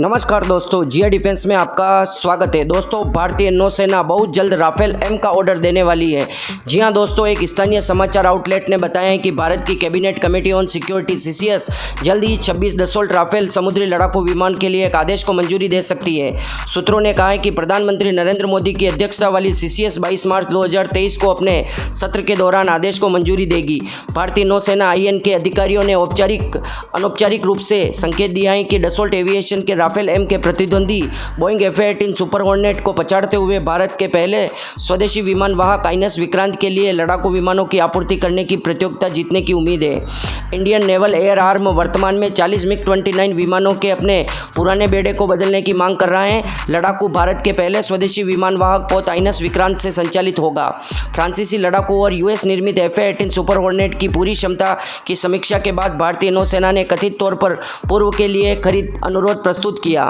नमस्कार दोस्तों, जिया डिफेंस में आपका स्वागत है। दोस्तों, भारतीय नौसेना बहुत जल्द राफेल एम का ऑर्डर देने वाली है। जी हां दोस्तों, एक स्थानीय समाचार आउटलेट ने बताया है कि भारत की cabinet committee on security CCS जल्द ही 26 दसोल्ट राफेल समुद्री लड़ाकू विमान के लिए एक आदेश को मंजूरी दे सकती है। सूत्रों ने कहा है कि प्रधानमंत्री नरेंद्र मोदी की अध्यक्षता वाली सीसीएस 22 मार्च 2023 को अपने सत्र के दौरान आदेश को मंजूरी देगी। भारतीय नौसेना आईएन के अधिकारियों ने अनौपचारिक रूप से संकेत दिया है कि डसोल्ट एविएशन के राफेल एम के प्रतिद्वंदी बोइंग F-18 सुपर हॉर्नेट को पछाड़ते हुए भारत के पहले स्वदेशी विमान वाहक आइनस विक्रांत के लिए लड़ाकू विमानों की आपूर्ति करने की प्रतियोगिता जीतने की उम्मीद है। इंडियन नेवल एयर आर्म वर्तमान में 40 MiG-29 विमानों के अपने पुराने बेड़े को बदलने की मांग कर रहा है। लड़ाकू भारत के पहले स्वदेशी विमान वाहक पोत आइनस विक्रांत से संचालित होगा। फ्रांसीसी लड़ाकू और यूएस निर्मित F-18 सुपर हॉर्नेट की पूरी क्षमता की समीक्षा के बाद भारतीय नौसेना ने कथित तौर पर पूर्व के लिए खरीद अनुरोध प्रस्तुत किया।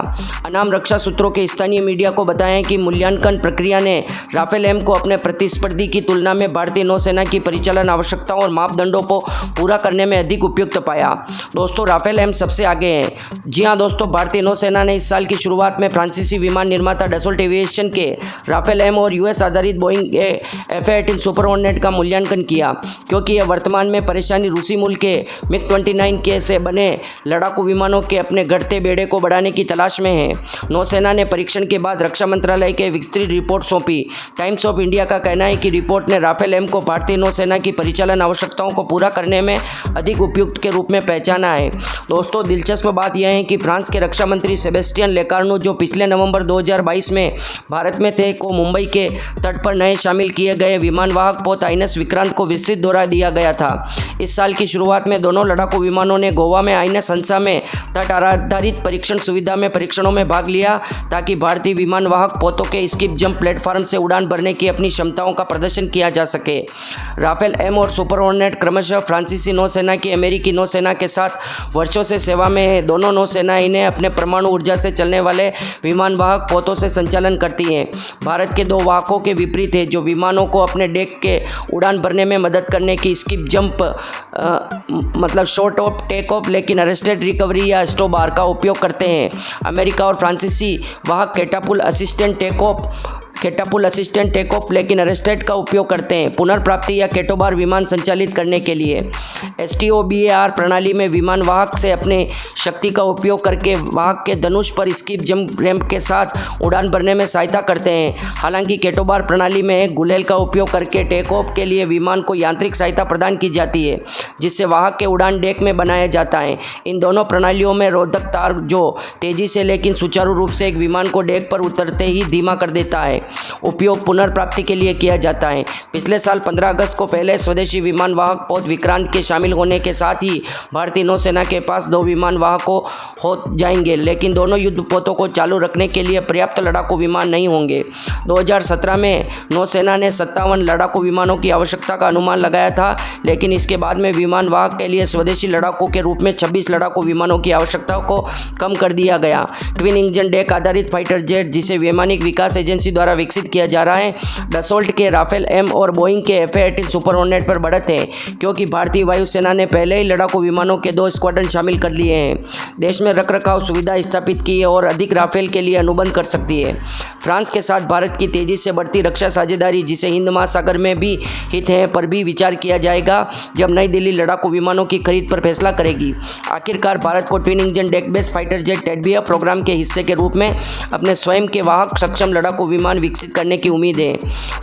अनाम रक्षा सूत्रों के स्थानीय मीडिया को बताया कि मूल्यांकन प्रक्रिया ने राफेल एम को अपने प्रतिस्पर्धी की तुलना में भारतीय नौसेना की परिचालन आवश्यकताओं और मापदंडों को पूरा करने में अधिक उपयुक्त पाया। दोस्तों, राफेल एम सबसे आगे है। जी हां दोस्तों, भारतीय नौसेना ने इस साल की शुरुआत में फ्रांसीसी विमान निर्माता डसोल्ट एविएशन के राफेल एम और यूएस आधारित बोइंग F-18 सुपर हॉर्नेट का मूल्यांकन किया, क्योंकि यह वर्तमान में परेशानी रूसी मूल के MiG-29 के से बने लड़ाकू विमानों के अपने घटते बेड़े को बढ़ाने की तलाश में है। नौसेना ने परीक्षण के बाद रक्षा मंत्रालय के विस्तृत रिपोर्ट सौंपी। टाइम्स ऑफ इंडिया का कहना है कि रिपोर्ट ने राफेल एम को भारतीय नौसेना की परिचालन आवश्यकताओं को पूरा करने में अधिक उपयुक्त के रूप में पहचाना है। दोस्तों, दिलचस्प बात यह है कि फ्रांस के रक्षा मंत्री सेबेस्टियन लेकार्नू, जो पिछले नवंबर 2022 में भारत में थे, को मुंबई के तट पर नए शामिल किए गए विमान वाहक पोत आइनस विक्रांत को विस्तृत दौरा दिया गया था। इस साल की शुरुआत में दोनों लड़ाकू विमानों ने गोवा में आइनस हंसा में तट आधारित परीक्षण सुविधा में परीक्षणों में भाग लिया, ताकि भारतीय विमान वाहक पोतों के स्किप जंप प्लेटफॉर्म से उड़ान भरने की अपनी क्षमताओं का प्रदर्शन किया जा सके। राफेल एम और सुपर हॉर्नेट क्रमशः फ्रांसीसी नौसेना की अमेरिकी नौसेना के साथ वर्षों से सेवा में है। दोनों नौसेनाएं इन्हें अपने परमाणु ऊर्जा से चलने वाले विमान वाहक पोतों से संचालन करती हैं। भारत के दो वाहकों के विपरीत है, जो विमानों को अपने डेक के उड़ान भरने में मदद करने की स्किप जंप मतलब शॉर्ट ऑफ टेक ऑफ लेकिन अरेस्टेड रिकवरी या स्टोबार का उपयोग करते हैं। अमेरिका और फ्रांसीसी वाहक कैटापुल असिस्टेंट टेक ऑफ लेकिन अरेस्टेड का उपयोग करते हैं पुनर्प्राप्ति या केटोबार विमान संचालित करने के लिए। STOBAR प्रणाली में विमान वाहक से अपने शक्ति का उपयोग करके वाहक के धनुष पर स्किप जंप रैंप के साथ उड़ान भरने में सहायता करते हैं। हालांकि केटोबार प्रणाली में एक गुलेल का उपयोग करके टेक ऑफ के लिए विमान को यांत्रिक सहायता प्रदान की जाती है, जिससे वाहक के उड़ान डेक में बनाया जाता है। इन दोनों प्रणालियों में रोधक तार जो तेजी से लेकिन सुचारू रूप से एक विमान को डेक पर उतरते ही धीमा कर देता है, उपयोग पुनर्प्राप्ति के लिए किया जाता है। पिछले साल 15 अगस्त को पहले स्वदेशी विमान वाहक पोत विक्रांत के शामिल होने के साथ ही भारतीय नौसेना के पास 2 विमान वाहकों हो जाएंगे, लेकिन दोनों युद्ध पोतों को चालू रखने के लिए पर्याप्त लड़ाकू विमान नहीं होंगे। 2017 में नौसेना ने 57 लड़ाकू विमानों की आवश्यकता का अनुमान लगाया था, लेकिन इसके बाद में विमान वाहक के लिए स्वदेशी लड़ाकू के रूप में 26 लड़ाकू विमानों की आवश्यकता को कम कर दिया गया। ट्विन इंजन डेक आधारित फाइटर जेट, जिसे वैमानिक विकास एजेंसी द्वारा विकसित किया जा रहा है, डसोल्ट के राफेल एम और बोइंग के F-18 सुपर हॉर्नेट पर बढ़त है, क्योंकि भारतीय वायुसेना ने पहले ही लड़ाकू विमानों के 2 स्क्वाड्रन शामिल कर लिए हैं। देश में रखरखाव सुविधा स्थापित की है और अधिक राफेल के लिए अनुबंध कर सकती है। फ्रांस के साथ भारत की तेजी से बढ़ती रक्षा साझेदारी, जिसे हिंद महासागर में भी हित है, पर भी विचार किया जाएगा जब नई दिल्ली लड़ाकू विमानों की खरीद पर फैसला करेगी। आखिरकार भारत को twin engine deck based fighter jet टेडबिया प्रोग्राम के हिस्से के रूप में अपने स्वयं के वाहक सक्षम लड़ाकू विमान विकसित करने की उम्मीद है।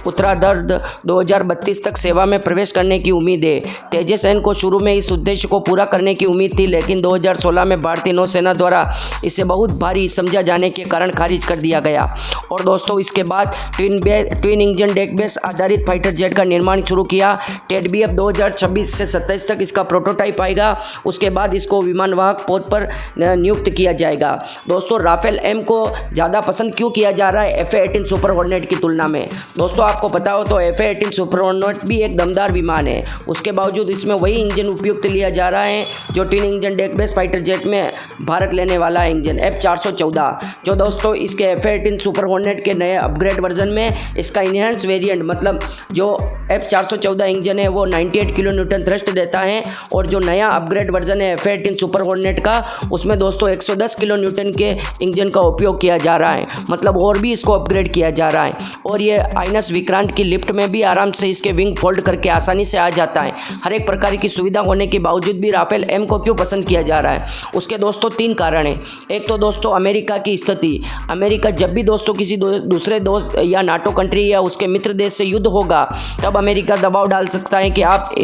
उत्तरार्ध 2032 तक सेवा में प्रवेश करने की उम्मीद है। तेजस एन को शुरू में इस उद्देश्य को पूरा करने की उम्मीद थी, लेकिन 2016 में भारतीय नौसेना द्वारा इसे बहुत भारी समझा जाने के कारण खारिज कर दिया गया। और दोस्तों, इसके बाद ट्विन इंजन डेक बेस आधारित फाइटर जेट का निर्माण शुरू किया। टेडबी अब 2026 से 27 तक इसका प्रोटोटाइप आएगा। उसके बाद इसको विमान वाहक पोत पर नियुक्त किया जाएगा। दोस्तों, राफेल एम को ज़्यादा पसंद क्यों किया जा रहा है F-18 सुपर हॉर्नेट की तुलना में? दोस्तों, आपको पता हो तो F-18 सुपर हॉर्नेट भी एक दमदार विमान है। उसके बावजूद इसमें वही इंजन उपयुक्त लिया जा रहा है जो twin engine deck base fighter jet में भारत लेने वाला इंजन F414, जो दोस्तों इसके F-18 सुपर हॉर्नेट के नए अपग्रेड वर्जन में इसका इनहेंस वेरिएंट मतलब जो F414 इंजन है वो 98 किलो न्यूटन थ्रस्ट देता है, और जो नया अपग्रेड वर्जन है F18 सुपर हॉर्नेट का, उसमें दोस्तों 110 किलो न्यूटन के इंजन का उपयोग किया जा रहा है, मतलब और भी इसको अपग्रेड किया जा रहा है। और ये आइनस विक्रांत की लिफ्ट में भी आराम से इसके विंग फोल्ड करके आसानी से आ जाता है। हर एक प्रकार की सुविधा होने के बावजूद भी राफेल एम को क्यों पसंद किया जा रहा है, उसके दोस्तों 3 कारण हैं। एक तो दोस्तों अमेरिका की स्थिति, अमेरिका जब भी दोस्तों किसी दूसरे दोस्त या नाटो कंट्री या उसके मित्र देश से युद्ध होगा, तब अमेरिका दबाव डाल सकता है कि आप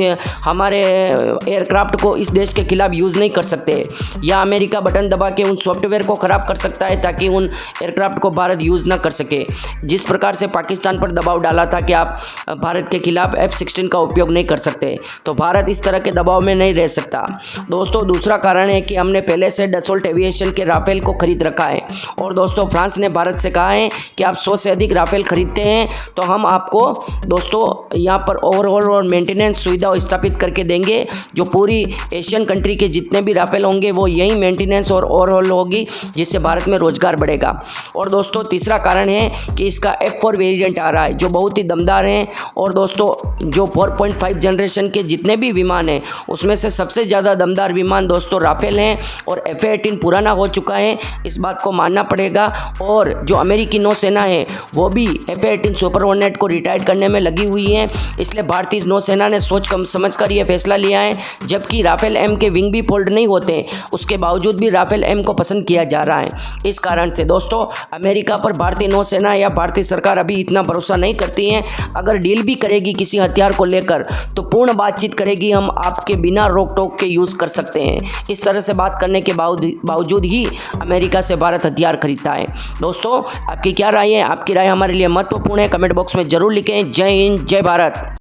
हमारे एयरक्राफ्ट को इस देश के खिलाफ यूज़ नहीं कर सकते, या अमेरिका बटन दबा के उन सॉफ्टवेयर को ख़राब कर सकता है ताकि उन एयरक्राफ्ट को भारत यूज़ ना कर सके। जिस प्रकार से पाकिस्तान पर दबाव डाला था कि आप भारत के खिलाफ F16 का उपयोग नहीं कर सकते, तो भारत इस तरह के दबाव में नहीं रह सकता। दोस्तों दूसरा कारण है कि हमने पहले से डसोल्ट एविएशन के राफेल को खरीद रखा है, और दोस्तों फ्रांस ने भारत से कहा है कि आप 100 से अधिक राफेल खरीदते हैं तो हम आपको दोस्तों यहाँ पर ओवरऑल और मेंटेनेंस सुविधा स्थापित करके देंगे। जो पूरी एशियन कंट्री के जितने भी राफेल होंगे वो यही मेंटेनेंस और ओवरऑल होगी, जिससे भारत में रोजगार बढ़ेगा। और दोस्तों तीसरा कारण है कि इसका F4 वेरिएंट आ रहा है जो बहुत ही दमदार है, और दोस्तों जो 4.5 जनरेशन के जितने भी विमान हैं उसमें से सबसे ज़्यादा दमदार विमान दोस्तों राफेल हैं, और F18 पुराना हो चुका है, इस बात को मानना पड़ेगा। और जो अमेरिकी नौसेना है वो भी F18 सुपर हॉर्नेट को रिटायर करने में लगी हुई है, इसलिए भारतीय नौसेना ने सोच समझ कर यह फैसला लिया है। जबकि राफेल एम के विंग भी फोल्ड नहीं होते, उसके बावजूद भी राफेल एम को पसंद किया जा रहा है। इस कारण से दोस्तों अमेरिका पर भारतीय नौसेना या भारतीय सरकार अभी इतना भरोसा नहीं करती है। अगर डील भी करेगी किसी हथियार को लेकर तो पूर्ण बातचीत करेगी, हम आपके बिना रोक टोक के यूज़ कर सकते हैं, इस तरह से बात करने के बावजूद ही अमेरिका से भारत हथियार खरीदता है। दोस्तों आपकी क्या राय है? आपकी राय हमारे लिए महत्वपूर्ण है, कमेंट बॉक्स में जरूर लिखें। जय हिंद, जय भारत।